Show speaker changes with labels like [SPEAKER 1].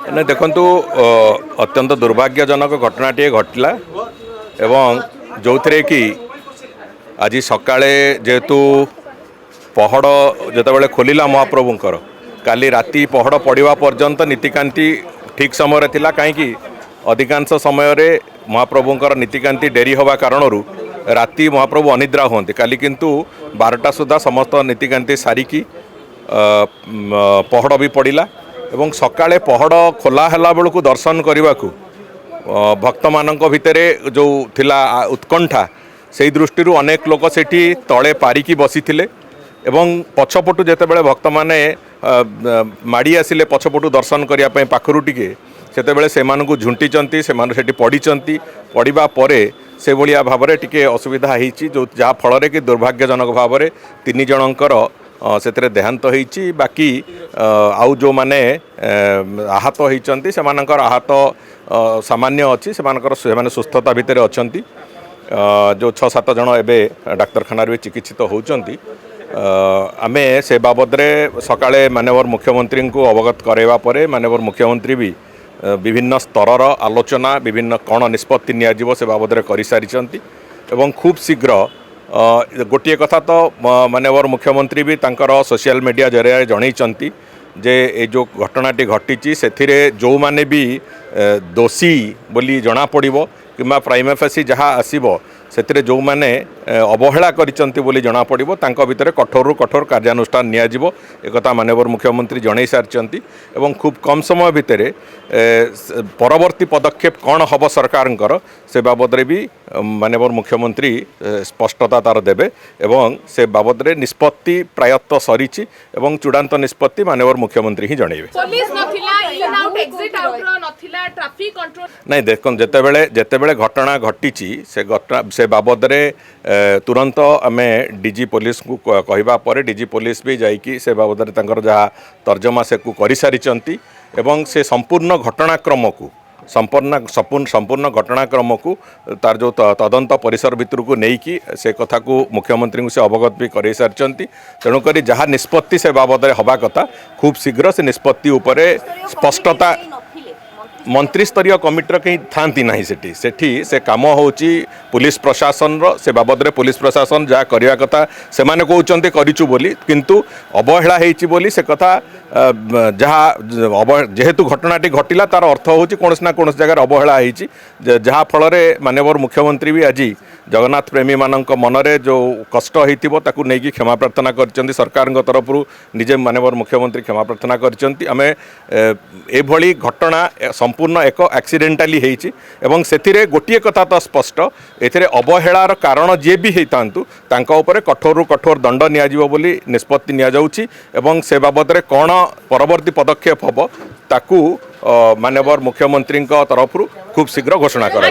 [SPEAKER 1] ना देखु अत्यंत दुर्भाग्यजनक घटनाटे घटला एवं जो थे कि आज सकाळे जेहेतु पहड़ जिते खोलिला महाप्रभुंकर काली राति पहड़ पड़ा पर्यंत नीतिकांति ठीक समय थिला कहीं अधिकांश समय रे महाप्रभुंकर नीतिकांति डेरी हवा कारण राति महाप्रभु अनिद्रा होते काली किंतु 12टा सुधा समस्त नीतिकांति सारिकी पहड़ भी पड़ा एवं सकाळे पहड़ खोला हला बेलू दर्शन करने को भक्त मानक भितरे जो थिला उत्कंठा से दृष्टि अनेक लोक सेठी तले पारिकी बसी थिले एवं पछपटू जितेबाला भक्त माने माड़ी आसिले पछपटू दर्शन करने पाखरु टिके सेतेबेले सेमानकु झुंटीचंती सेमानु सेठी पड़ीचंती पड़िबा परे से भलिया भाबरे टिके असुविधा होईची जो जहा फल कि दुर्भाग्यजनक भाबरे 3 जनकर से देहांत होईची बाकी आउ जो माने आहत होईचंती सेमानकर आहत सामान्य अच्छी से सुस्थता भितर अच्छी जो 6-7 जन एवं डाक्तरखाना भी चिकित्सित होती आमे से बाबद सकाळे माननीय मुख्यमंत्री को अवगत कराइबा परे माननीय मुख्यमंत्री भी विभिन्न स्तरर आलोचना विभिन्न कौन निष्पत्ति नियाजिबो से बाबद कर सारी एवं खूब शीघ्र गोटे कथा तो माननीय मुख्यमंत्री भी तांकर सोशल मीडिया जरिया जनईचंती जे ये जो घटनाटी घटी से जो माने भी दोषी बोली जना पड़िबो किंबा प्राइमा फेसी जहाँ आसीबो से जो माने अवहेला करिसंती बोली जना पड़िबो तांको भितर कठोर कठोर कार्यानुष्ठान नियाजिबो एकता माननीय मुख्यमंत्री जनई सारिचंती एवं खूब कम समय भितर परवर्ती पदक्षेप कौन हम सरकारंकर से बाबद भी माननीय मुख्यमंत्री स्पष्टता तार देबे एवं से बाबद निष्पत्ति प्रायत सरीची एवं चूड़ांत निष्पत्ति माननीय मुख्यमंत्री ही जनइबे नहीं देख जितेबले घटना घटी से बाबद तुरंत आमे डीजी पुलिस को कहवा पर डीजी पुलिस भी जाइकी से बाबद जहाँ तर्जमा से कर सारी एवं से संपूर्ण घटनाक्रम को संपूर्ण घटनाक्रम को तार जो तदंत परिसर भितर को लेकिन से कथा को मुख्यमंत्री से अवगत भी कर सारी तेणुक जहाँ निष्पत्ति से बाबद हवा कथा खूब शीघ्र से निष्पत्ति उपरे स्पष्टता मंत्री स्तरीय कमिटर कहीं थांती नहीं से काम होची पुलिस प्रशासन से बाबद पुलिस प्रशासन जहाँ करवा कथा से माने कहते करिचु बोली किंतु अवहेला होईची बोली से कथा जहाँ जेहेतु घटनाटी घटिला तार अर्थ होची कौनसी ना कौनसी जगह अवहेला होईची जहाँ फल माननीय मुख्यमंत्री भी आज जगन्नाथ प्रेमी मानक मनरे जो कष्ट होइतिबो ताकू नेकी क्षमा प्रार्थना करचंती सरकार तरफ निजे माननीय मुख्यमंत्री क्षमा प्रार्थना करचंती आमे एभली घटना संपूर्ण एक एक्सीडेंटाली होईची एवं सेथिरे गोटिए कथा तो स्पष्ट एथिरे अवहेलार कारण जे भी होइतांतु तांका उपरे कठोर कठोर दंड नियाजिबो बोली निष्पत्ति निया जाउची एवं से बाबद रे कोन परवर्ती पदक्षेप हबो ताकू माननीय मुख्यमंत्री तरफ खूब शीघ्र घोषणा करा।